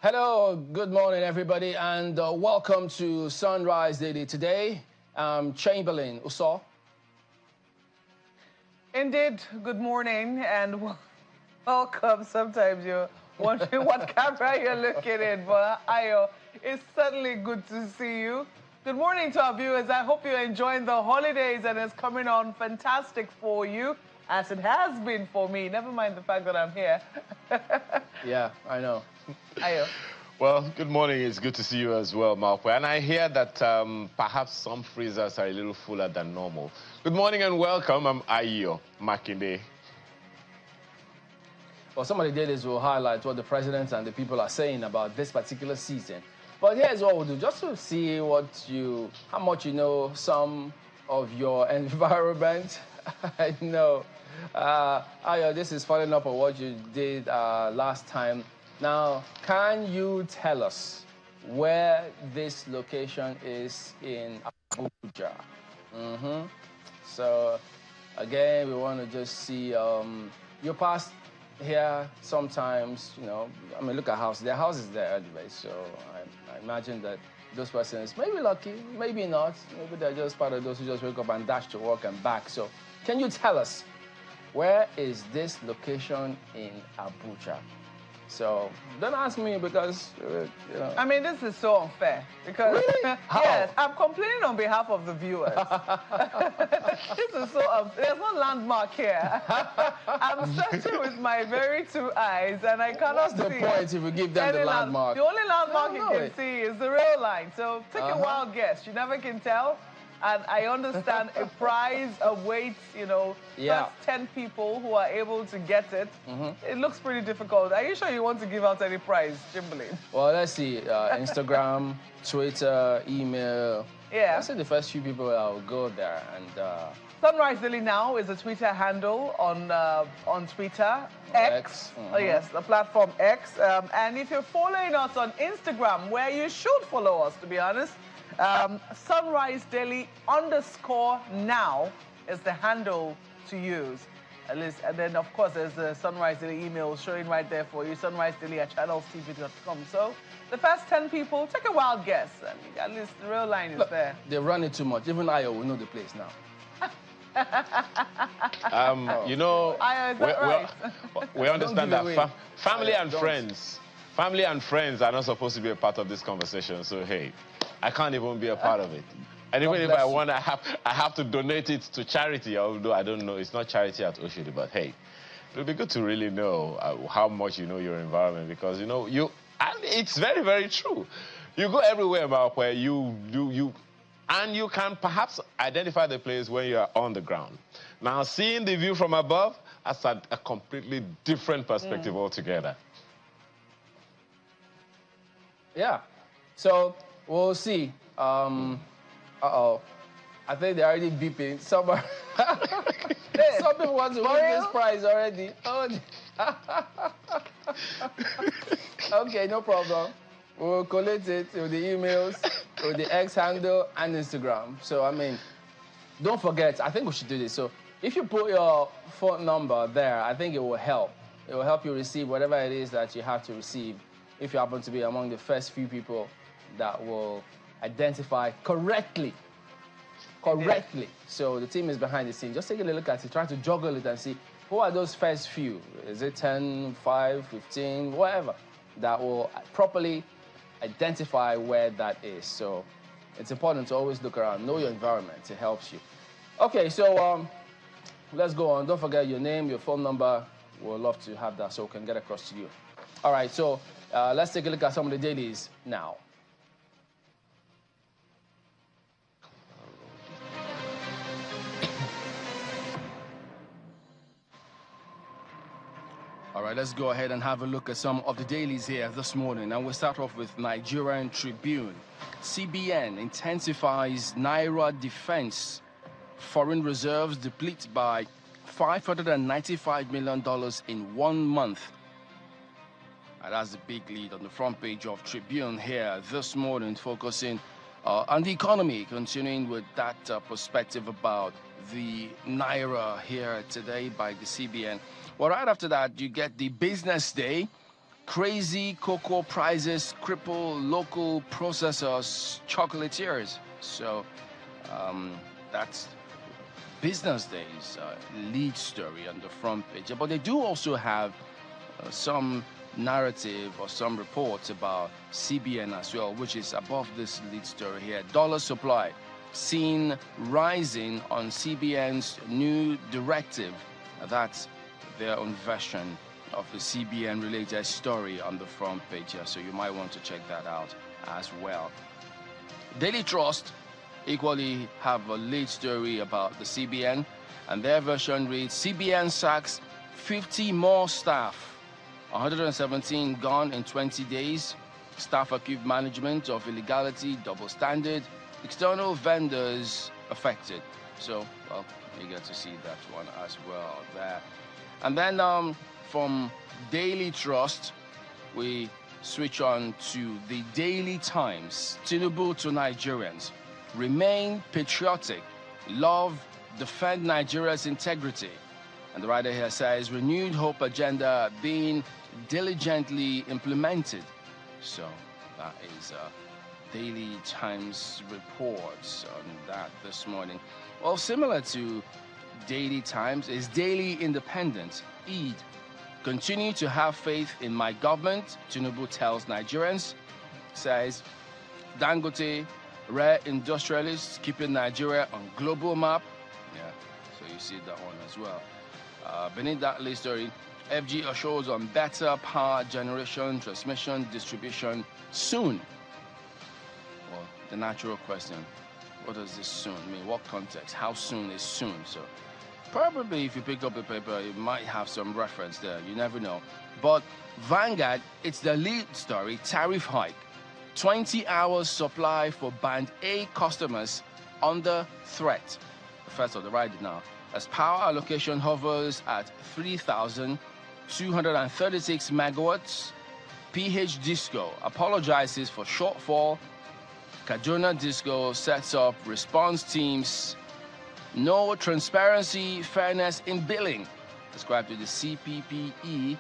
Hello, good morning, everybody, and welcome to Sunrise Daily. Today, Chamberlain Uso. Indeed, good morning and welcome. Sometimes you're wondering what camera you're looking in, but Ayo, it's certainly good to see you. Good morning to our viewers. I hope you're enjoying the holidays and it's coming on fantastic for you, as it has been for me. Never mind the fact that I'm here. Yeah, I know. Ayo. Well, good morning. It's good to see you as well, Malpo. And I hear that perhaps some freezers are a little fuller than normal. Good morning and welcome. I'm Ayo Makinde. Well, some of the dailies will highlight what the president and the people are saying about this particular season. But here's what we'll do, just to see how much you know some of your environment. I know. Ayo, this is following up on what you did last time. Now, can you tell us where this location is in Abuja? So, again, we want to just see, you passed here sometimes, you know, I mean, look at houses. Their house is there anyway, so I imagine that those persons may be lucky, maybe not. Maybe they're just part of those who just wake up and dash to work and back. So, can you tell us, where is this location in Abuja? So, don't ask me because, you know. I mean, this is so unfair because, really? Yes, I'm complaining on behalf of the viewers. This is so unfair. There's no landmark here. I'm searching with my very two eyes and I cannot see. What's the point if you give them the landmark? The only landmark you can see is the rail line. So, take a wild guess. You never can tell. And I understand a prize awaits, you know, first 10 people who are able to get it. It looks pretty difficult. Are you sure you want to give out any prize, Chamberlain? Well, let's see. Instagram, Twitter, email. Yeah. Let's say the first few people that will go there. And Sunrise Daily Now is a Twitter handle on Twitter. X. Oh, yes, the platform X. And if you're following us on Instagram, where you should follow us, to be honest, Sunrise Daily _now is the handle to use. At least, and then of course there's the Sunrise Daily email showing right there for you, sunrisedaily@channelstv.com. So the first 10 people, take a wild guess. I mean, at least the real line is there. They run it too much. Even Ayo will know the place now. You know, Ayo, is that right? we understand that family and friends are not supposed to be a part of this conversation. So hey, I can't even be a part of it. And even if I want, I have to donate it to charity, although I don't know, it's not charity at Oshodi, but hey, it'll be good to really know how much you know your environment, because, you know, and it's very, very true. You go everywhere, where and you can perhaps identify the place when you are on the ground. Now, seeing the view from above, that's a completely different perspective altogether. Yeah. So, we'll see. Uh-oh. I think they're already beeping. Some people want to win this prize already. Oh. Okay, no problem. We'll collect it with the emails, with the X handle and Instagram. So, I mean, don't forget, I think we should do this. So, if you put your phone number there, I think it will help. It will help you receive whatever it is that you have to receive, if you happen to be among the first few people that will identify correctly. So the team is behind the scenes. Just take a look at it, try to juggle it and see who are those first few. Is it 10, 5, 15, whatever, that will properly identify where that is. So it's important to always look around, know your environment. It helps you. Okay, so let's go on. Don't forget your name, your phone number. We'll love to have that so we can get across to you. All right, so let's take a look at some of the dailies now. All right, let's go ahead and have a look at some of the dailies here this morning. And we'll start off with Nigerian Tribune. CBN intensifies Naira defense. Foreign reserves deplete by $595 million in 1 month. And that's the big lead on the front page of Tribune here this morning, focusing on the economy, continuing with that perspective about the Naira here today by the CBN. Well, right after that, you get the business day. Crazy cocoa prices cripple local processors, chocolatiers. So that's Business Day's lead story on the front page. But they do also have some narrative or some reports about CBN as well, which is above this lead story here. Dollar supply seen rising on CBN's new directive. That's their own version of the CBN related story on the front page here, so you might want to check that out as well. Daily Trust equally have a lead story about the CBN, and their version reads, CBN sacks 50 more staff, 117 gone in 20 days, staff accused management of illegality, double standard, external vendors affected. So, well, you get to see that one as well there. And then from Daily Trust, we switch on to the Daily Times. Tinubu to Nigerians. Remain patriotic. Love, defend Nigeria's integrity. And the writer here says, renewed hope agenda being diligently implemented. So that is Daily Times reports on that this morning. Well, similar to Daily Times is Daily Independent. Eid. Continue to have faith in my government, Tinubu tells Nigerians. Says, Dangote, rare industrialists keeping Nigeria on global map. Yeah, so you see that one as well. Beneath that list story, FG assures on better power generation, transmission, distribution soon. Well, the natural question, what does this soon mean? What context? How soon is soon? So probably if you pick up a paper, it might have some reference there. You never know. But Vanguard, it's the lead story, tariff hike. 20 hours supply for Band A customers under threat. First of the right now. As power allocation hovers at 3,236 megawatts, PH Disco apologizes for shortfall. Kaduna Disco sets up response teams. No transparency, fairness in billing. Described to the CPPE,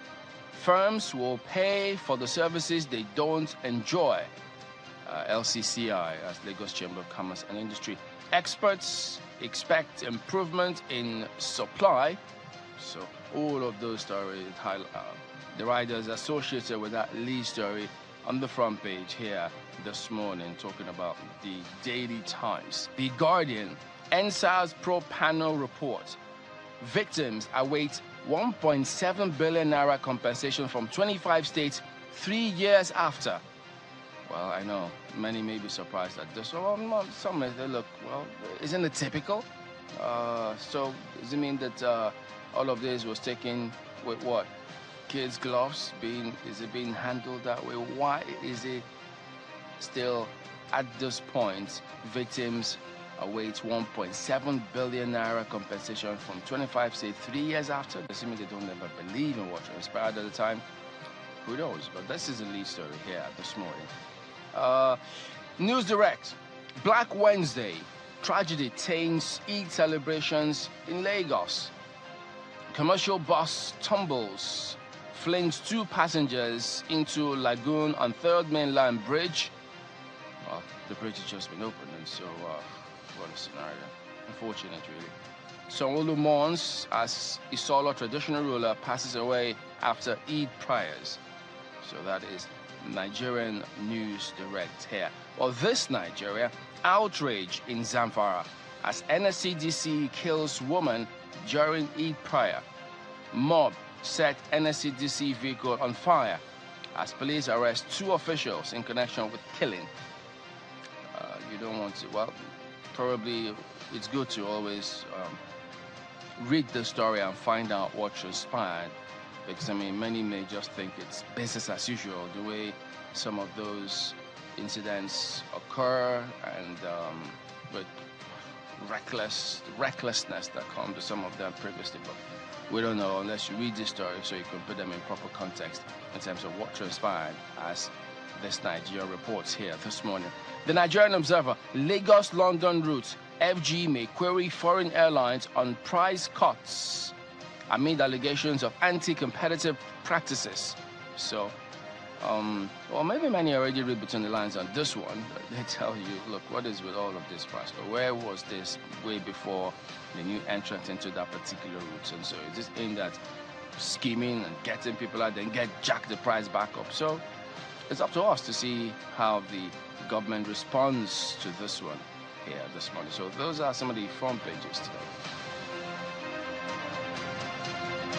firms will pay for the services they don't enjoy. LCCI, as Lagos Chamber of Commerce and Industry. Experts expect improvement in supply. So all of those stories, the writers associated with that lead story on the front page here this morning, talking about the Daily Times. The Guardian, NSAS Pro Panel report. Victims await 1.7 billion naira compensation from 25 states 3 years after. Well, I know many may be surprised at this. Well, some may say, look, well, isn't it typical? So does it mean that all of this was taken with what? Kids' gloves? Is it being handled that way? Why is it still at this point victims await 1.7 billion naira compensation from 25 states 3 years after? Does it mean they don't ever believe in what transpired at the time? Who knows? But this is a lead story here this morning. News Direct. Black Wednesday. Tragedy taints Eid celebrations in Lagos. Commercial bus tumbles. Flings 2 passengers into lagoon on 3rd Mainland Bridge. Well, the bridge has just been opened, and so what a scenario. Unfortunate, really. Sanwo-Olu mourns as Isolo traditional ruler passes away after Eid prayers. So that is Nigerian News Direct here. Well, this Nigeria, outrage in Zamfara as NSCDC kills woman during Eid prayer. Mob set NSCDC vehicle on fire as police arrest 2 officials in connection with killing. You don't want to, well, probably it's good to always read the story and find out what transpired, because I mean many may just think it's business as usual the way some of those incidents occur, and with recklessness that comes to some of them previously. But we don't know unless you read this story so you can put them in proper context in terms of what transpired, as this Nigeria reports here this morning. The Nigerian Observer, Lagos-London route, FG may query foreign airlines on price cuts amid allegations of anti-competitive practices. So Well, maybe many already read between the lines on this one. They tell you, look, what is with all of this price? Where was this way before the new entrant into that particular route? And so it's just aimed at scheming and getting people out, then jack the price back up. So it's up to us to see how the government responds to this one here this morning. So those are some of the front pages today.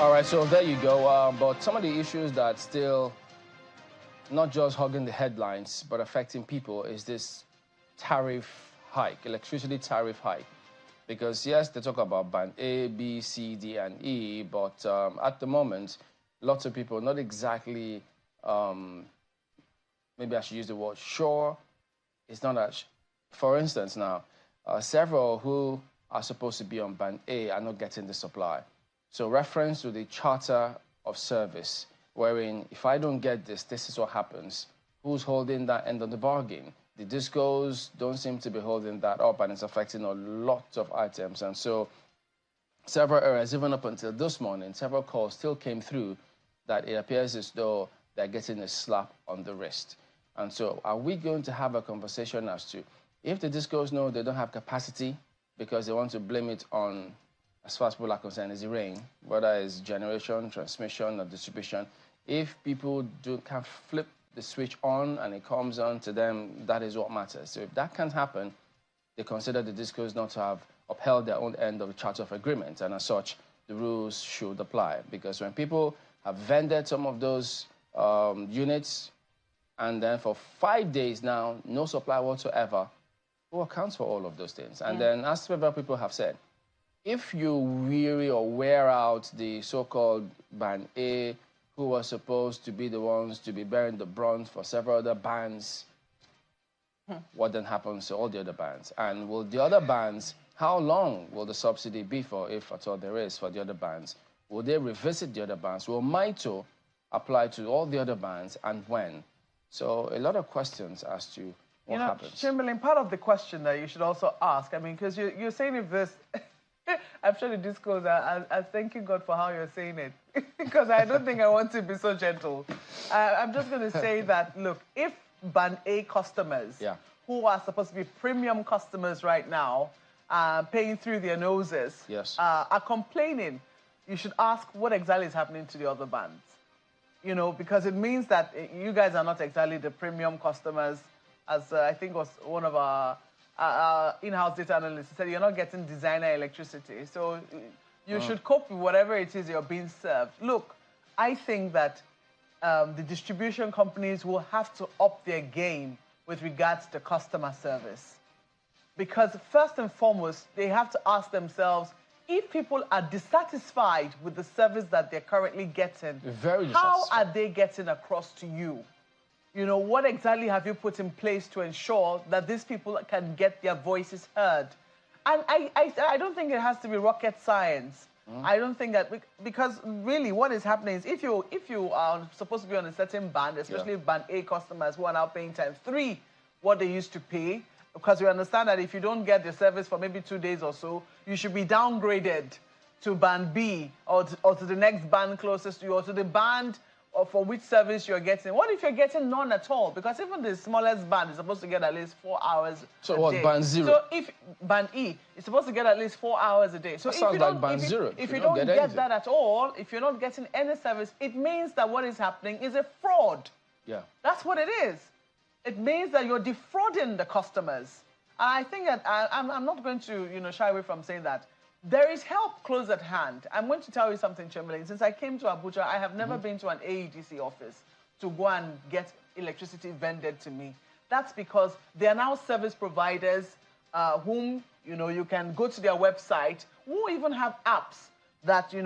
All right, so there you go. But some of the issues that still not just hogging the headlines, but affecting people is this tariff hike, electricity tariff hike. Because, yes, they talk about band A, B, C, D, and E, but at the moment, lots of people not exactly, maybe I should use the word sure. It's not that, for instance now, several who are supposed to be on band A are not getting the supply. So reference to the Charter of Service, wherein if I don't get this, this is what happens. Who's holding that end of the bargain? The discos don't seem to be holding that up, and it's affecting a lot of items. And so several areas, even up until this morning, several calls still came through that it appears as though they're getting a slap on the wrist. And so are we going to have a conversation as to if the discos know they don't have capacity because they want to blame it on, as far as people are concerned, is the rain, whether it's generation, transmission, or distribution. If people can flip the switch on and it comes on to them, that is what matters. So if that can't happen, they consider the discos not to have upheld their own end of the Charter of Agreement, and as such, the rules should apply. Because when people have vended some of those units, and then for 5 days now, no supply whatsoever, who accounts for all of those things? And then, as several people have said, if you weary or wear out the so-called band A, who were supposed to be the ones to be bearing the brunt for several other bands, what then happens to all the other bands? And will the other bands, how long will the subsidy be for, if at all there is, for the other bands? Will they revisit the other bands? Will MITO apply to all the other bands, and when? So a lot of questions as to what happens. Chamberlain, part of the question that you should also ask, I mean, because you're saying if this... I'm sure the discos are thanking God for how you're saying it, because I don't think I want to be so gentle. I'm just going to say that, look, if band A customers, who are supposed to be premium customers right now, paying through their noses, are complaining, you should ask what exactly is happening to the other bands. You know, because it means that you guys are not exactly the premium customers, as I think was one of our in-house data analyst said, you're not getting designer electricity. So you should cope with whatever it is you're being served. Look, I think that the distribution companies will have to up their game with regards to customer service. Because first and foremost, they have to ask themselves, if people are dissatisfied with the service that they're currently getting, how are they getting across to you? You know, what exactly have you put in place to ensure that these people can get their voices heard? And I don't think it has to be rocket science. I don't think that, because really what is happening is if you are supposed to be on a certain band, especially band A customers who are now paying times 3 what they used to pay, because we understand that if you don't get the service for maybe 2 days or so, you should be downgraded to band B or to the next band closest to you, or to the band or for which service you're getting. What if you're getting none at all? Because even the smallest band is supposed to get at least 4 hours a day. So what, band 0? So if band E is supposed to get at least 4 hours a day. So that sounds like band 0. If you don't get that at all, if you're not getting any service, it means that what is happening is a fraud. Yeah. That's what it is. It means that you're defrauding the customers. And I think that I'm not going to, shy away from saying that. There is help close at hand. I'm going to tell you something, Chamberlain. Since I came to Abuja, I have never been to an AEDC office to go and get electricity vended to me. That's because there are now service providers whom, you can go to their website, who even have apps that, you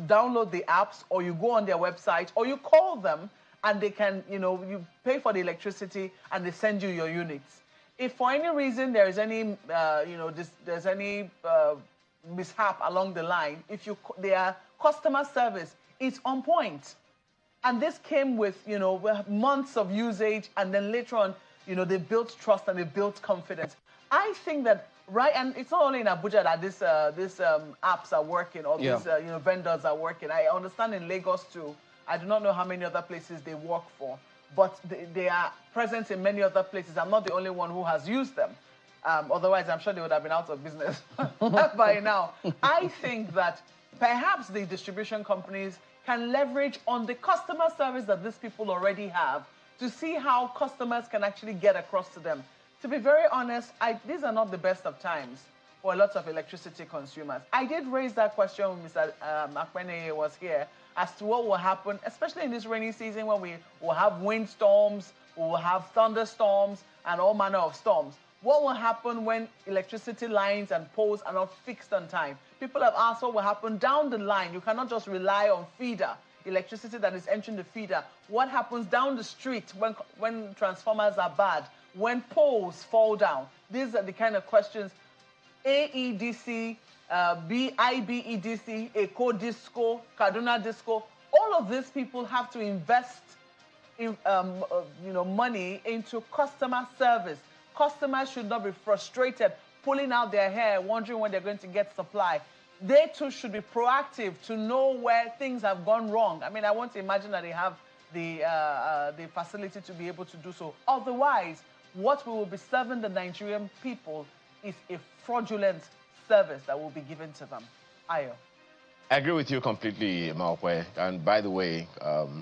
download the apps, or you go on their website, or you call them, and they can, you pay for the electricity, and they send you your units. If for any reason there is any, there's any mishap along the line, their customer service is on point. And this came with, months of usage, and then later on, they built trust and they built confidence. I think that, and it's not only in Abuja that these apps are working, or these, vendors are working. I understand in Lagos too. I do not know how many other places they work for, but they are present in many other places. I'm not the only one who has used them. Otherwise, I'm sure they would have been out of business by now. I think that perhaps the distribution companies can leverage on the customer service that these people already have to see how customers can actually get across to them. To be very honest, these are not the best of times for lots of electricity consumers. I did raise that question when Mr. Akpene was here as to what will happen, especially in this rainy season when we will have windstorms, we will have thunderstorms, and all manner of storms. What will happen when electricity lines and poles are not fixed on time? People have asked what will happen down the line. You cannot just rely on feeder, electricity that is entering the feeder. What happens down the street when transformers are bad, when poles fall down? These are the kind of questions AEDC, IBEDC, Eco Disco, Kaduna Disco, all of these people have to invest in, money into customer service. Customers should not be frustrated, pulling out their hair, wondering when they're going to get supply. They too should be proactive to know where things have gone wrong. I mean, I want to imagine that they have the facility to be able to do so. Otherwise, what we will be serving the Nigerian people is a fraudulent service that will be given to them. Ayo. I agree with you completely, Maokwe. And by the way,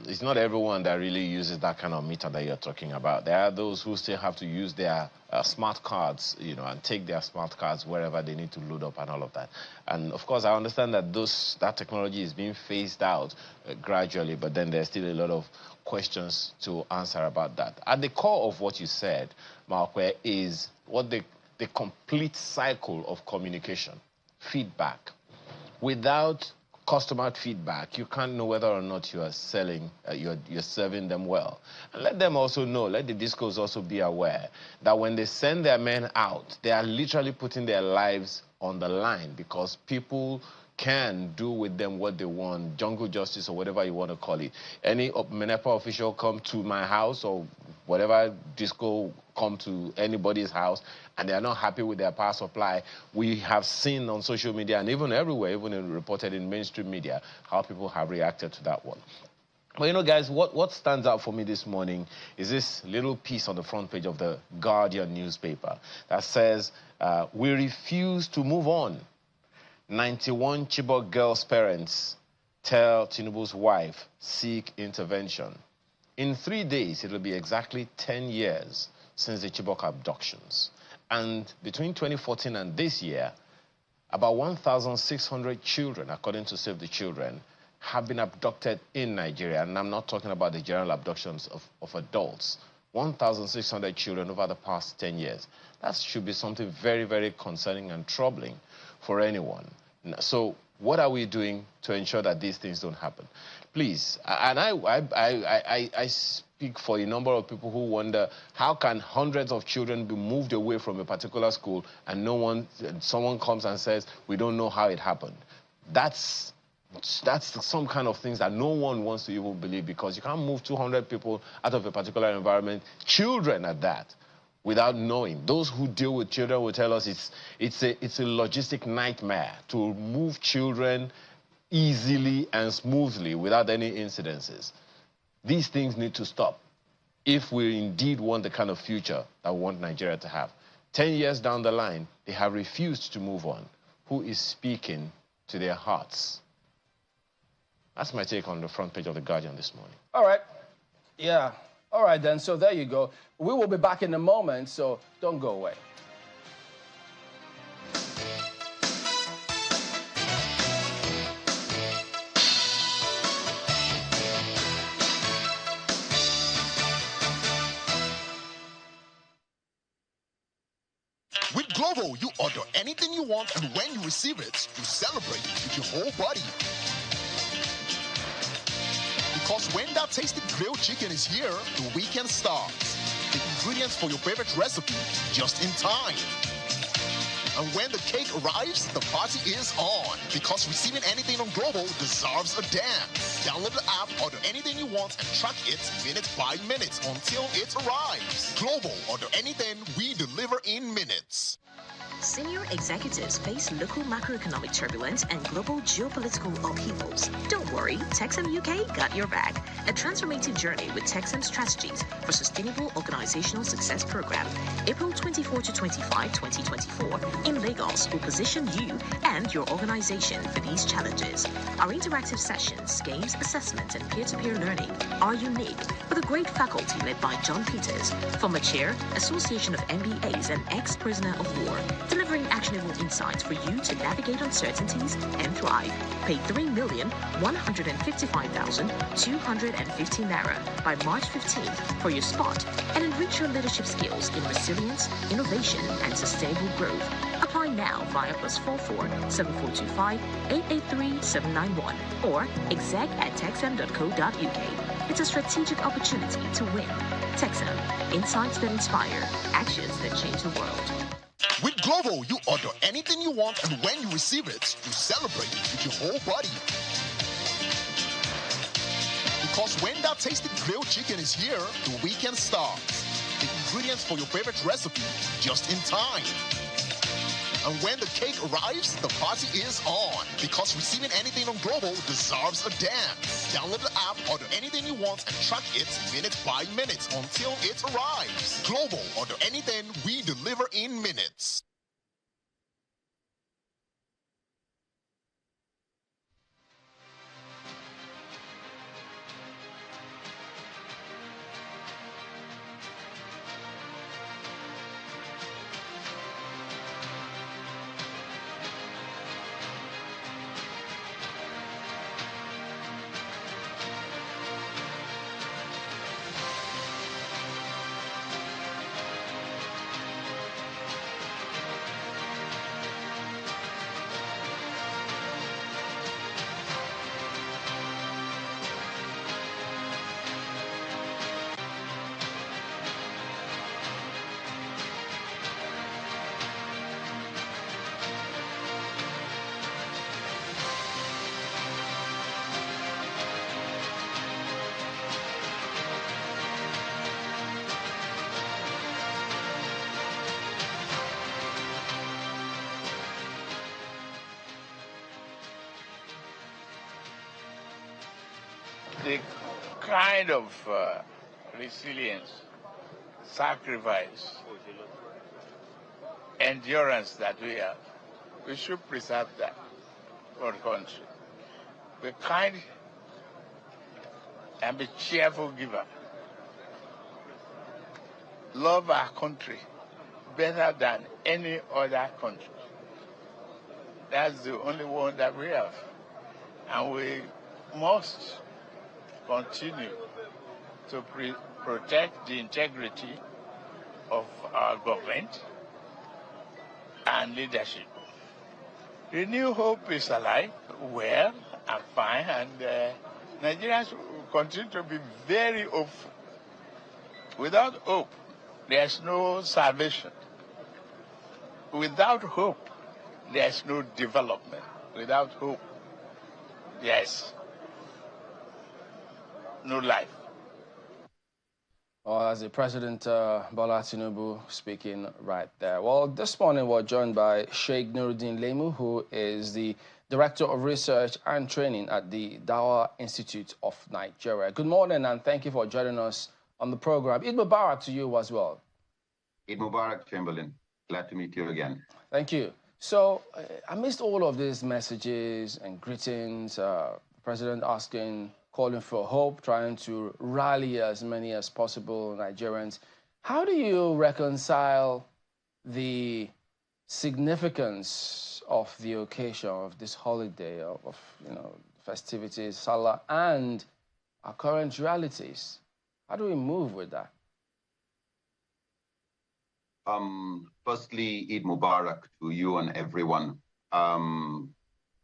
it's not everyone that really uses that kind of meter that you're talking about. There are those who still have to use their smart cards, and take their smart cards wherever they need to load up and all of that. And of course, I understand that that technology is being phased out gradually, but then there's still a lot of questions to answer about that. At the core of what you said, Maokwe, is what the complete cycle of communication, feedback. Without customer feedback, you can't know whether or not you are you're serving them well. And let them also know, let the discos also be aware that when they send their men out, they are literally putting their lives on the line, because people can do with them what they want, jungle justice or whatever you want to call it. Any MENEPA official come to my house or whatever disco come to anybody's house and they are not happy with their power supply, we have seen on social media and even everywhere, even reported in mainstream media, how people have reacted to that one. But guys, what stands out for me this morning is this little piece on the front page of the Guardian newspaper that says, we refuse to move on. 91 Chibok girls' parents tell Tinubu's wife, seek intervention. In 3 days, it will be exactly 10 years since the Chibok abductions. And between 2014 and this year, about 1,600 children, according to Save the Children, have been abducted in Nigeria. And I'm not talking about the general abductions of adults. 1,600 children over the past 10 years. That should be something very, very concerning and troubling for anyone. So what are we doing to ensure that these things don't happen? Please, and I speak for a number of people who wonder, how can hundreds of children be moved away from a particular school and someone comes and says, we don't know how it happened? That's some kind of things that no one wants to even believe, because you can't move 200 people out of a particular environment, children at that, without knowing. Those who deal with children will tell us it's a logistic nightmare to move children easily and smoothly without any incidences. These things need to stop if we indeed want the kind of future that we want Nigeria to have. 10 years down the line, they have refused to move on. Who is speaking to their hearts? That's my take on the front page of The Guardian this morning. All right. Yeah. All right, then. So there you go. We will be back in a moment, so don't go away. With Glovo, you order anything you want, and when you receive it, you celebrate with your whole body. Because when that tasty grilled chicken is here, the weekend starts. The ingredients for your favorite recipe just in time. And when the cake arrives, the party is on. Because receiving anything on Glovo deserves a dance. Download the app, order anything you want, and track it minute by minute until it arrives. Glovo, order anything, we deliver in minutes. Senior executives face local macroeconomic turbulence and global geopolitical upheavals. Don't Don't worry, Texan UK got your back. A transformative journey with Texan Strategies for Sustainable Organizational Success Program, April 24 to 25, 2024, in Lagos will position you and your organization for these challenges. Our interactive sessions, games, assessments, and peer-to-peer learning are unique with a great faculty led by John Peters, former chair, Association of MBAs and ex-prisoner of war, delivering actionable insights for you to navigate uncertainties and thrive. Pay 3,155,250 naira by March 15th for your spot and enrich your leadership skills in resilience, innovation, and sustainable growth. Apply now via +44 7425 883 791 or exec@texam.co.uk. It's a strategic opportunity to win. Texam, insights that inspire, actions that change the world. With Glovo, you order anything you want, and when you receive it, you celebrate with your whole body. Because when that tasty grilled chicken is here, the weekend starts. The ingredients for your favorite recipe just in time. And when the cake arrives, the party is on. Because receiving anything on Glovo deserves a dance. Download the app, order anything you want, and track it minute by minute until it arrives. Glovo, order anything, we deliver in minutes. The kind of resilience, sacrifice, endurance that we have, we should preserve that for the country. Be kind and be cheerful giver. Love our country better than any other country. That's the only one that we have. And we must continue to protect the integrity of our government and leadership. The New Hope is alive, well, and fine, and Nigerians will continue to be very hopeful. Without hope, there's no salvation. Without hope, there's no development. Without hope, there's no life. Well, as the President Bola Tinubu speaking right there. Well, this morning we're joined by Sheikh Nuruddin Lemu, who is the Director of Research and Training at the Dawa Institute of Nigeria. Good morning, and thank you for joining us on the program. Eid Mubarak to you as well. Eid Mubarak, Chamberlain. Glad to meet you again. Thank you. So, amidst all of these messages and greetings, the President calling for hope, trying to rally as many as possible Nigerians. How do you reconcile the significance of the occasion of this holiday, of festivities, Salah, and our current realities? How do we move with that? Firstly, Eid Mubarak to you and everyone.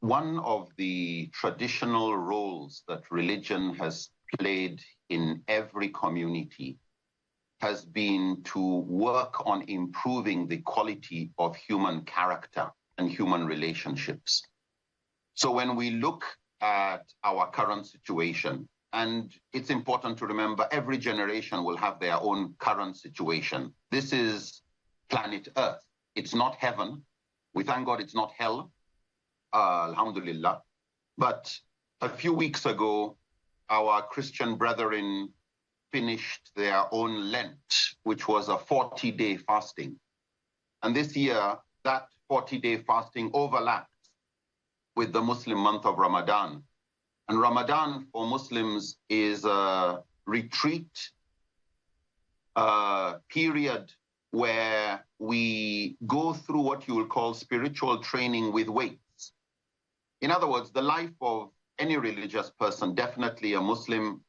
One of the traditional roles that religion has played in every community has been to work on improving the quality of human character and human relationships. So when we look at our current situation, and it's important to remember every generation will have their own current situation. This is planet Earth. It's not heaven. We thank God it's not hell. Alhamdulillah. But A few weeks ago, our Christian brethren finished their own Lent, which was a 40-day fasting. And this year, that 40-day fasting overlapped with the Muslim month of Ramadan. And Ramadan for Muslims is a retreat period where we go through what you will call spiritual training with weights. In other words, the life of any religious person, definitely a Muslim,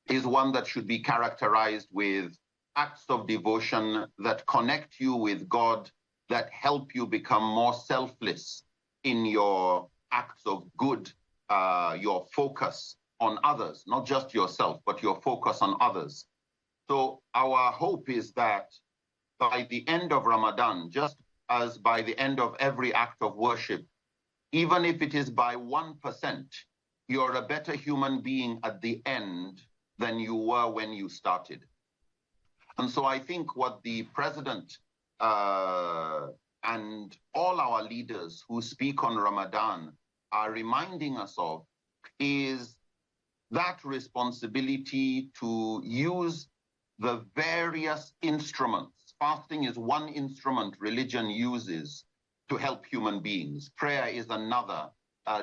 is one that should be characterized with acts of devotion that connect you with God, that help you become more selfless in your acts of good, your focus on others, not just yourself, but your focus on others. So our hope is that by the end of Ramadan, just as by the end of every act of worship, even if it is by 1%, you're a better human being at the end than you were when you started. And so I think what the president and all our leaders who speak on Ramadan are reminding us of is that responsibility to use the various instruments. Fasting is one instrument religion uses to help human beings. Prayer is another,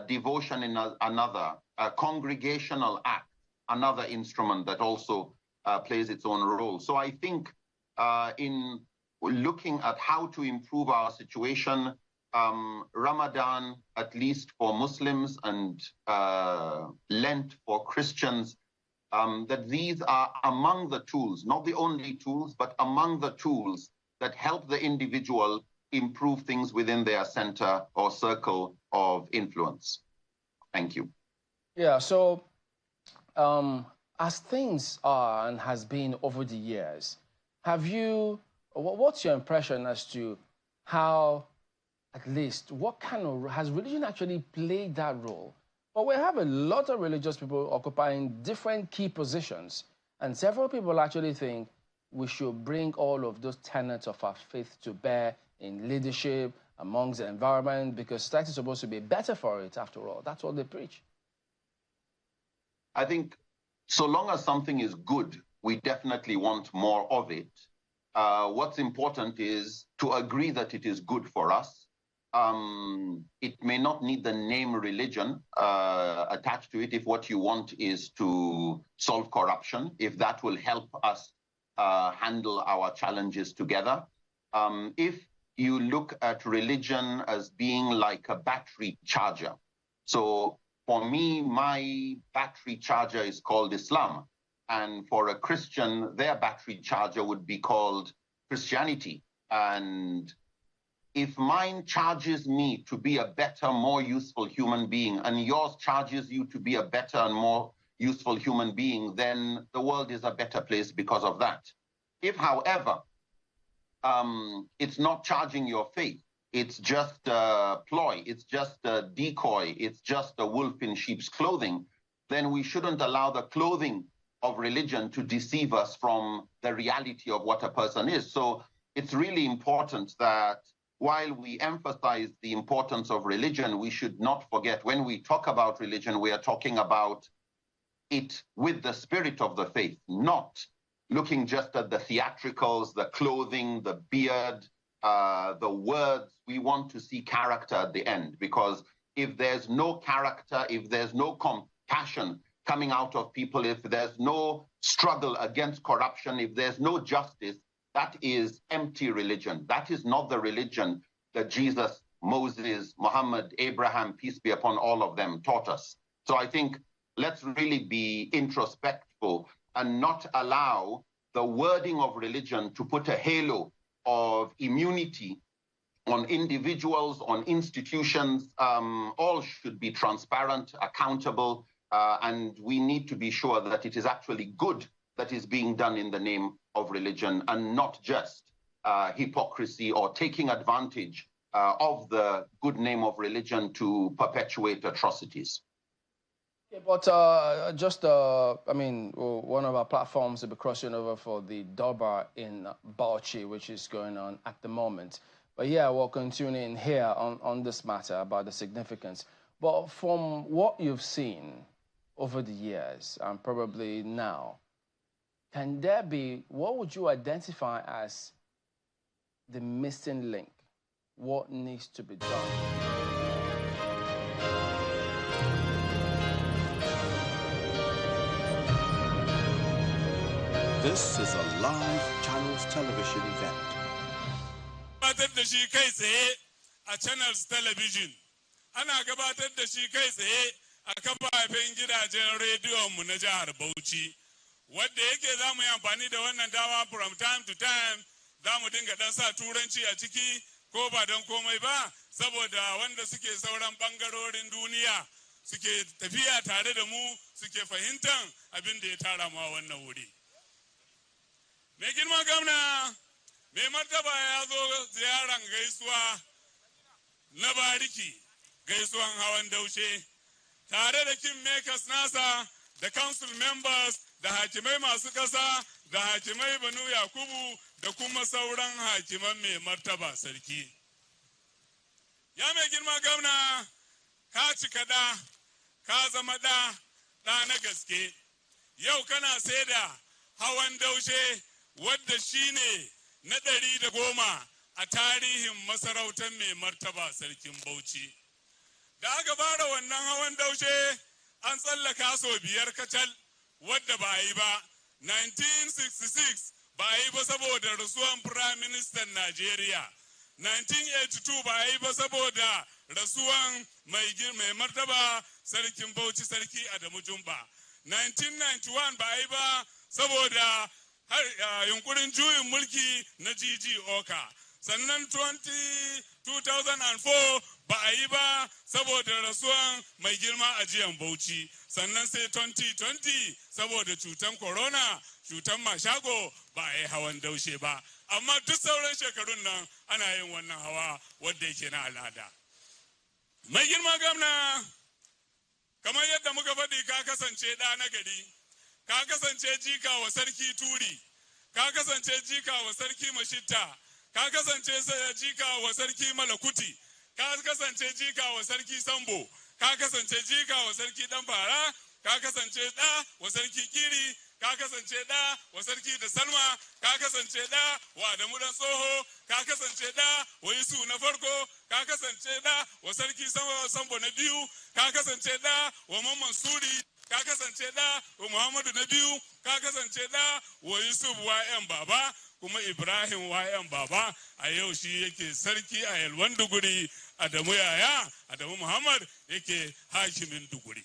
devotion is another, congregational act, another instrument that also plays its own role. So I think in looking at how to improve our situation, Ramadan, at least for Muslims, and Lent for Christians, that these are among the tools, not the only tools, but among the tools that help the individual improve things within their center or circle of influence. Thank you. Yeah, so as things are and has been over the years, have you, what's your impression as to how, at least, what kind of, has religion actually played that role? But we have a lot of religious people occupying different key positions, and several people actually think we should bring all of those tenets of our faith to bear in leadership, amongst the environment, because society is supposed to be better for it, after all. That's what they preach. I think so long as something is good, we definitely want more of it. What's important is to agree that it is good for us. It may not need the name religion attached to it if what you want is to solve corruption, if that will help us handle our challenges together. If you look at religion as being like a battery charger. So for me, my battery charger is called Islam. And for a Christian, their battery charger would be called Christianity. And if mine charges me to be a better, more useful human being, and yours charges you to be a better and more useful human being, then the world is a better place because of that. If, however, it's not charging your faith, it's just a ploy, it's just a decoy, it's just a wolf in sheep's clothing, then we shouldn't allow the clothing of religion to deceive us from the reality of what a person is. So it's really important that while we emphasize the importance of religion, we should not forget when we talk about religion, we are talking about it with the spirit of the faith, not looking just at the theatricals, the clothing, the beard, the words. We want to see character at the end, because if there's no character, if there's no compassion coming out of people, if there's no struggle against corruption, if there's no justice, that is empty religion. That is not the religion that Jesus, Moses, Muhammad, Abraham, peace be upon all of them, taught us. So I think let's really be introspectful and not allow the wording of religion to put a halo of immunity on individuals, on institutions. All should be transparent, accountable, and we need to be sure that it is actually good that is being done in the name of religion, and not just hypocrisy or taking advantage of the good name of religion to perpetuate atrocities. Yeah, but I mean, one of our platforms will be crossing over for the Durbar in Bauchi, which is going on at the moment. But yeah, we're continuing here on this matter about the significance. But from what you've seen over the years, and probably now, can there be, what would you identify as the missing link? What needs to be done? This is a live Channels television event. Gabatar da shi kai tsaye a Channels television. Ana gabatar da shi kai tsaye a kafafen gidajen rediyon mu na jihar Bauchi. Wanda yake za mu yi amfani da wannan dama from time to time, za mu dinga dan sa turanci a ciki ko ba don komai ba, saboda wanda suke sauran bangarorin duniya suke tafiya tare da mu suke fahimtan abin da ya tara mu a wannan wuri. Mai girma gwamna, mai martaba ya zo ziyaran gaisuwa na bariki, gaisuwan hawan daushe, tare da kingmakers nasa da council members da hakimai masu ƙasa da hakimai Banu Yakubu da kuma sauran hakiman mai martaba sarki. Ya mai girma gwamna, ka cika da, ka zama da na gaske. Yau kana sai da hawan daushe wadda shi ne na 110 a tarihin masarautar mai martaba sarkin Bauchi. Da aka fara wannan hawan daushe an tsallaka sau 5 kacal wadda ba yi ba. 1966 ba yi ba saboda rasuwan Prime Minister Najeriya. 1982 ba yi ba saboda rasuwan mai martaba sarkin Bauchi sarki Adamu Jumba. 1991 ba yi ba saboda yunkurin juyin mulki na G.G. Oka. Sannan 2004 ba a yi ba saboda rasuwan mai girma ajiyan Bauchi. Sannan sai 2020 saboda cutan corona, cutan mashago ba a yi hawan daushe ba. Amma duk sauran shekarun nan ana yin wannan hawa wadda yake na al'ada. Mai girma gwamna, kamar yadda muka faɗi ka kasance ɗa na gari, ka kasance jika wa sarki Turi, ka kasance jika wa sarki Mashitta, ka kasance jika wa sarki Malakuti, ka kasance jika wa sarki Sambo, ka kasance jika wa sarki Ɗanfara, ka kasance ɗa wa sarki Kiri, ka kasance ɗa wa sarki da Salma, ka kasance ɗa wa Adamu ɗan Tsoho, ka kasance ɗa wa Yusu na farko, ka kasance ɗa wa sarki Sambo na biyu, ka kasance ɗa wa Mamman Suri, ka kasance ɗa wa Muhammadu na biyu, ka kasance ɗa wa Yusuf wa'yan baba, kuma Ibrahim wa'yan baba a yau shi yake sarki a Yalwan Duguri, Adamu Yaya, Adamu Muhammad yake hakimin Duguri.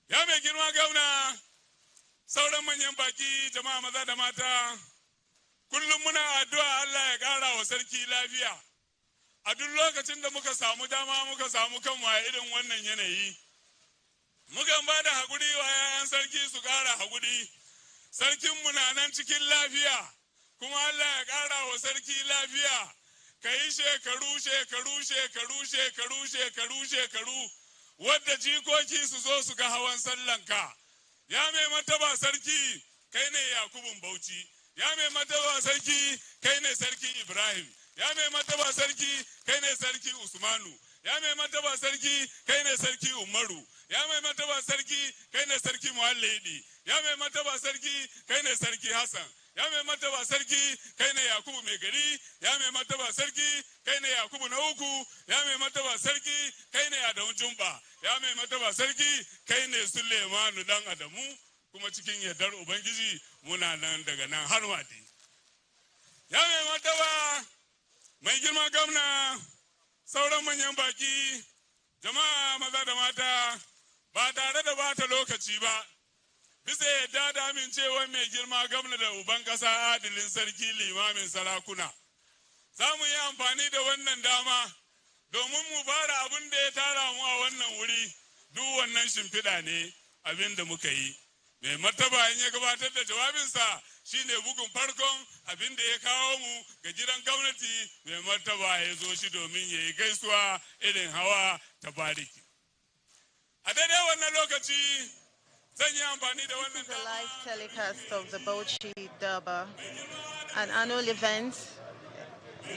Ya mai girma gwamna, sauran manyan baki, jama'a maza da mata, kullum muna addu'a Allah ya ƙara wa sarki lafiya. A duk lokacin da muka samu dama muka samu kanmu a irin wannan yanayi, mukan ba da haƙuri wa 'ya'yan sarki su ƙara haƙuri. Sarkinmu na nan cikin lafiya, kuma Allah ya ƙara wa sarki lafiya. Ka yi shekaru, wadda jikoki su zo su ga hawan sallanka. Ya mai martaba sarki, kai ne Yakubun Bauchi. Ya mai martaba sarki, kai ne sarki Ibrahim. Ya mai martaba sarki, kai ne sarki Usmanu. Ya mai martaba sarki, kai ne sarki Umaru. Ya mai martaba sarki, kai ne sarki Muhallaidi. Ya mai martaba sarki, kai ne sarki Hassan. Ya mai martaba sarki, kai ne Yakubu mai gari. Ya mai martaba sarki, kai ne Yakubu na uku. Ya mai martaba sarki, kai ne Adamu Jumba. Ya mai martaba sarki, kai ne Sulemanu dan Adamu. Kuma cikin yardar Ubangiji muna nan daga nan har wadi. Ya mai martaba mai girma gwamna, sauran manyan baki, jama'a maza da mata, ba tare da bata lokaci ba, bisa yadda da amincewa mai girma gwamna da uban ƙasa adilin sarki limamin sarakuna. Za mu yi amfani da wannan dama domin mu fara abin da ya tara mu a wannan wuri, duk wannan shimfiɗa ne abin da muka yi. Mai martaba in ya gabatar da jawabinsa shine bugun farkon abin da ya kawo mu ga gidan gwamnati. Mai martaba ya zo shi domin ya yi gaisuwa irin hawa ta bariki. A daidai wannan lokaci zan yi amfani da wannan dama. The live telecast of the Bauchi Durbar, an annual event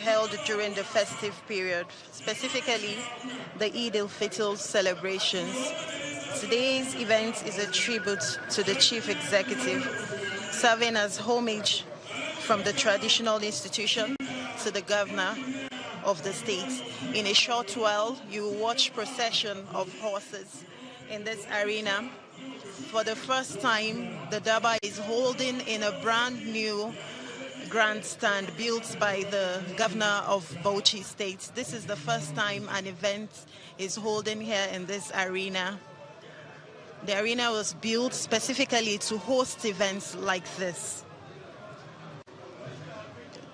held during the festive period, specifically the Eid al-Fitr celebrations. Today's event is a tribute to the Chief Executive, serving as homage from the traditional institution to the governor of the state. In a short while, you will watch procession of horses in this arena. For the first time, the Durbar is holding in a brand new grandstand built by the governor of Bauchi State. This is the first time an event is holding here in this arena. The arena was built specifically to host events like this.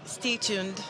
Stay tuned.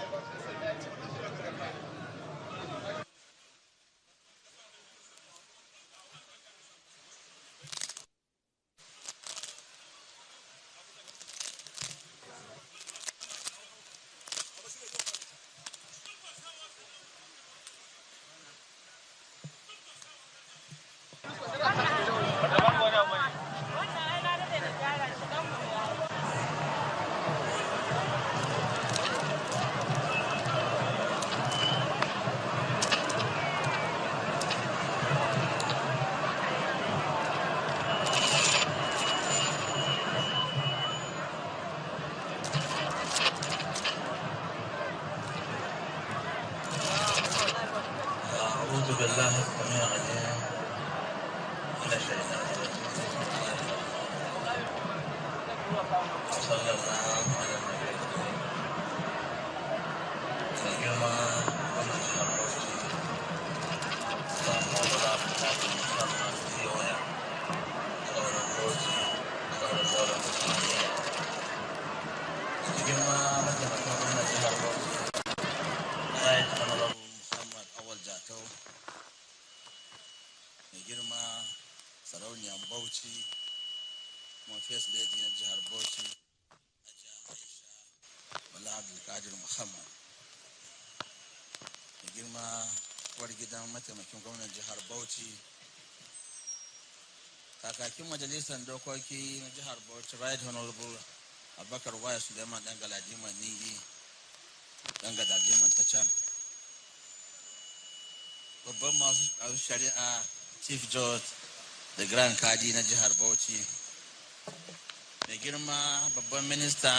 mataimakin gwamnan jihar Bauchi, kakakin majalisar dokoki na jihar Bauchi, Right Honorable Abubakar Waya Suleiman dan Galadiman Ningi, dan Galadiman ta can. Babban masu shari'a Chief Judge da Grand Kadi na jihar Bauchi, mai girma babban minista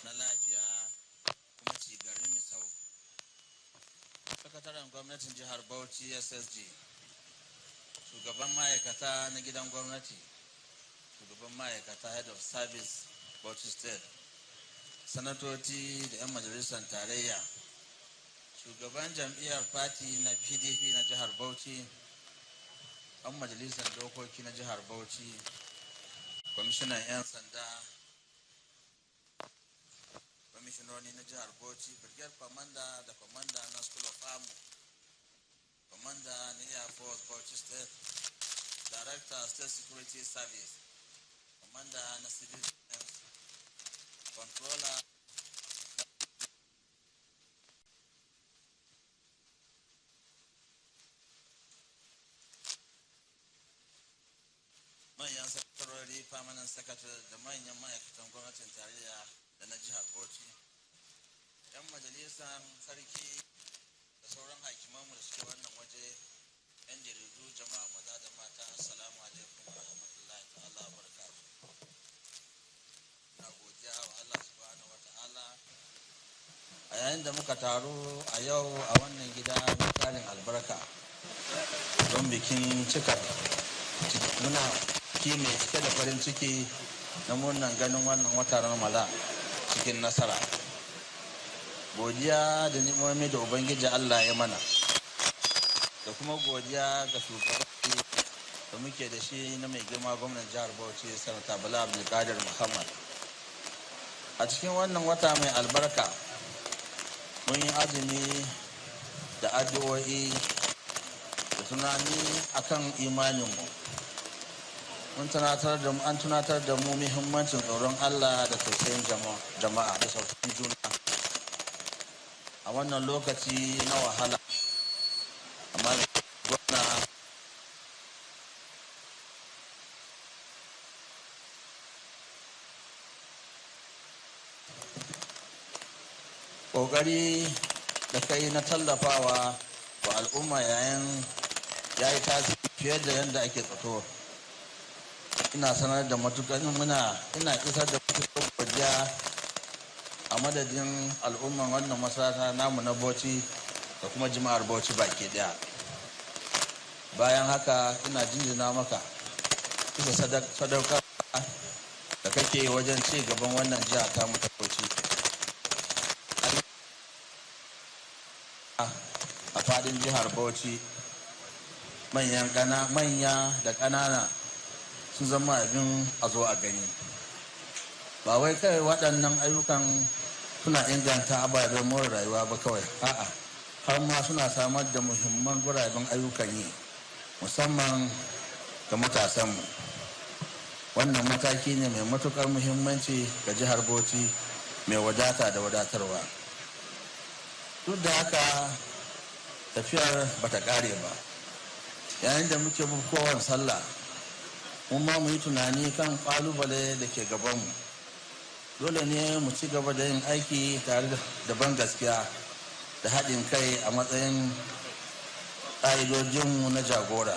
na lafiya kuma cigarin Misau, sakataren gwamnatin jihar Bauchi SSG, shugaban ma'aikata na gidan gwamnati, shugaban ma'aikata Head of Service Bauchi State, sanatoci da 'yan majalisar tarayya, shugaban jam'iyyar Party na PDP na jihar Bauchi, 'yan majalisar dokoki na jihar Bauchi, kwamishinan 'yan sanda, kwamishinoni na jihar Bauchi, Brigade Commander da Commander na School of Army, Commander na Air Force Bauchi State, Director State Security Service, Commander na Civil Defense, Controller manyan sakatarori, permanent secretary da manyan ma'aikatan gwamnatin tarayya da na jihar Bauchi, 'yan majalisar sarki da sauran hakimanmu da suke wannan waje, 'yan jaridu, jama'a maza da mata, assalamu alaikum wa rahmatullahi ta'ala wa barakatuh. Na godiya wa Allah subhanahu wa ta'ala a yayin da muka taru a yau a wannan gida mai tarin albarka don bikin cika muna ki mai cike da farin ciki na murnan ganin wannan wata Ramadan cikin nasara. Godiya da ni'imomi da Ubangiji Allah ya mana, da kuma godiya ga shugabanci da muke da shi na mai girma gwamnan jihar Bauchi Sanata Bala Abdulkadir Muhammad. A cikin wannan wata mai albarka mun yi azumi da addu'o'i da tunani akan imaninmu. An tunatar da mu muhimmancin tsoron Allah da tausayin jama'a da sauƙin juna a wannan lokaci na wahala. Amma gwamna ƙoƙari da kai na tallafawa wa al'umma yayin ya yi tasiri fiye da yadda ake tsato. Ina sanar da matuƙar ina isar da matuƙar godiya a madadin al'umman wannan masarauta namu na Bauchi da kuma jama'ar Bauchi baki ɗaya. Bayan haka ina jinjina maka bisa sadaukar da kake wajen ci gaban wannan jiha ta mu ta Bauchi. A fadin jihar Bauchi manya da ƙanana sun zama abin a zo a gani. Ba wai kai waɗannan ayyukan suna inganta ababen more rayuwa ba kawai, a'a har ma suna samar da muhimman guraben ayyukan yi musamman ga matasanmu. Wannan mataki ne mai matuƙar muhimmanci ga jihar Bauchi mai wadata da wadatarwa. Duk da haka tafiyar bata ƙare ba. Yayin da muke bukukuwan sallah mun ma mu yi tunani kan ƙalubale da ke gabanmu. Dole ne mu ci gaba da yin aiki tare da ban gaskiya da haɗin kai a matsayin ƙa'idojinmu na jagora.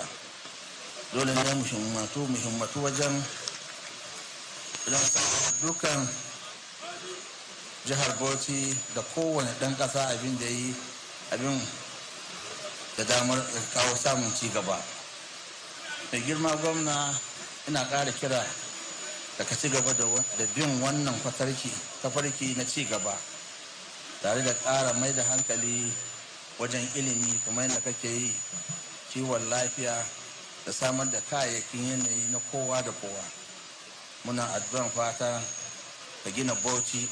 Dole ne mu himmatu wajen dukkan jihar Bauchi da kowane ɗan ƙasa abin da damar kawo samun ci gaba. Mai girma gwamna, ina ƙara kira da ka ci gaba da bin wannan tafarki na ci gaba tare da ƙara mai da hankali wajen ilimi kamar yadda kake yi, kiwon lafiya da samar da kayayyakin yanayi na kowa da kowa. Muna addu'an fata ka gina Bauchi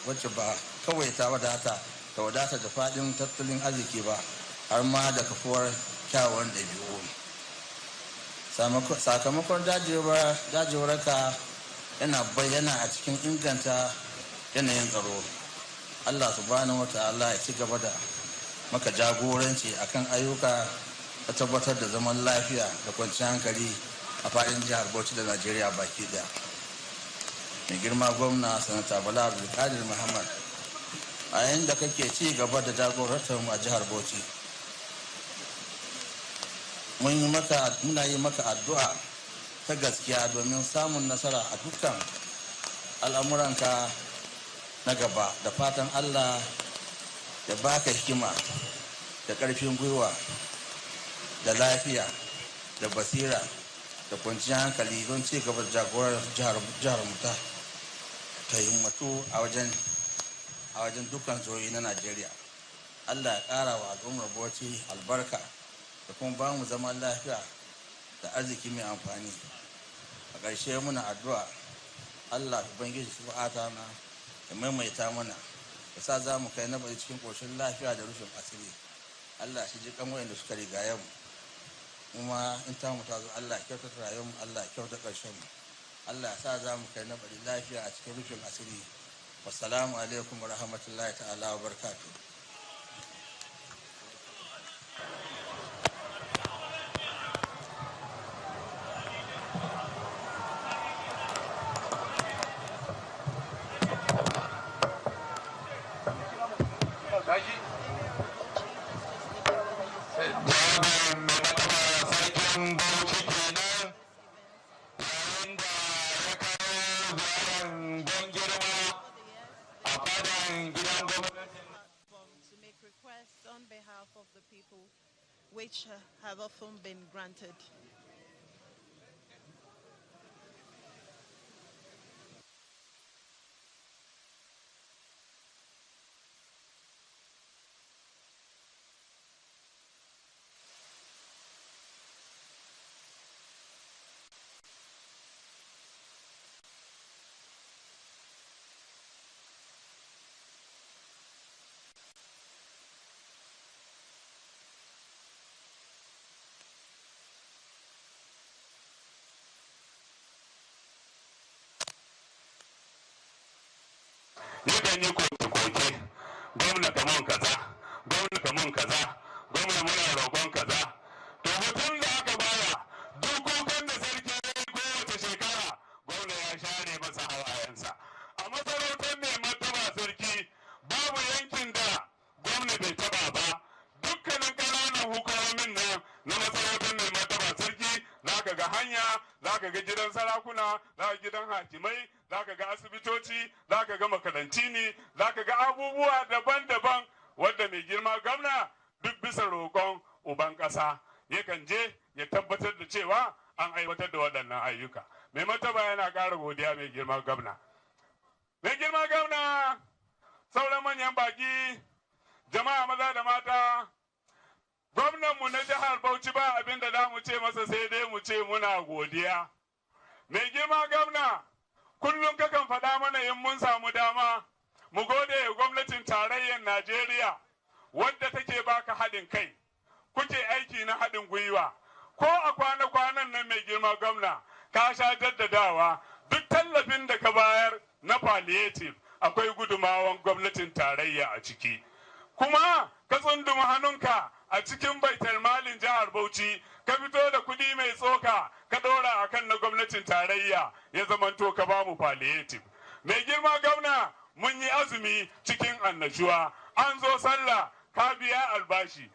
wacce ba kawai ta wadata da faɗin tattalin arziki ba, har ma da kafuwar kyawawan ɗabi'u. Sakamakon dajewarka yana bayyana a cikin inganta yanayin tsaro. Allah subhanahu wata'ala ya ci gaba da maka jagoranci akan ayyuka da tabbatar da zaman lafiya da kwanciyar hankali a faɗin jihar Bauchi da Najeriya baki ɗaya. Mai girma gwamna sanata Bala Abdulkadir Muhammad, a yayin da kake ci gaba da jagorantar mu a jihar Bauchi, muna yi maka addu'a ta gaskiya domin samun nasara a dukkan al'amuranka na gaba, da fatan Allah ya baka hikima da ƙarfin gwiwa da lafiya da basira da kwanciyar hankali don ci gaba da jagorar jihar mu ta himmatu a wajen dukkan jihohi na Najeriya. Allah ya ƙara wa al'ummar Bauchi albarka da kuma ba mu zaman lafiya da arziki mai amfani. A ƙarshe muna addu'a Allah Ubangiji subhanahu na ya maimaita mana da sa za mu kai na bari cikin ƙoshin lafiya da rufin asiri. Allah shi ji kan wayanda suka rigaye mu, kuma in ta mu ta zo Allah kyautata rayuwar mu, Allah kyauta ƙarshen mu. Allah sa za mu kai na bari lafiya a cikin rufin asiri. Wassalamu alaikum wa rahmatullahi ta'ala wa barakatuh. Which have often been granted. Nikan yi koke-koke, gwamna kaman kaza, gwamna kaman kaza, gwamna muna roƙon kaza. To mutum da aka baya duk kukan da sarki ya yi kowace shekara, gwamna ya share masa hawayensa. A masarautar mai martaba sarki babu yankin hanya, za ka ga gidan sarakuna, za ka gidan hakimai, za ka ga asibitoci, za ka ga makarantini, za ka ga abubuwa daban-daban wadda mai girma gwamna duk bisa roƙon uban ƙasa yakan je ya tabbatar da cewa an aiwatar da waɗannan ayyuka. Mai mataba yana ƙara godiya mai girma gwamna. Mai girma gwamna, sauran manyan baki, jama'a maza da mata, gwamnanmu na jihar Bauchi ba abin da za mu ce masa sai dai mu ce muna godiya. Mai girma gwamna, kullum kakan faɗa mana in mun samu dama, mu gode gwamnatin tarayyar Najeriya wadda take baka haɗin kai, kuke aiki na haɗin gwiwa. Ko a kwana-kwanan nan mai girma gwamna, ka sha jaddadawa duk tallafin da ka bayar na palliative akwai gudumawan gwamnatin tarayya a ciki. Kuma ka tsunduma hannunka a cikin baitar malin jihar Bauchi, ka fito da kuɗi mai tsoka ka ɗora a kan na gwamnatin tarayya ya zamanto ka ba mu palliative. Mai girma gwamna, mun yi azumi cikin annashuwa, an zo sallah ka biya albashi,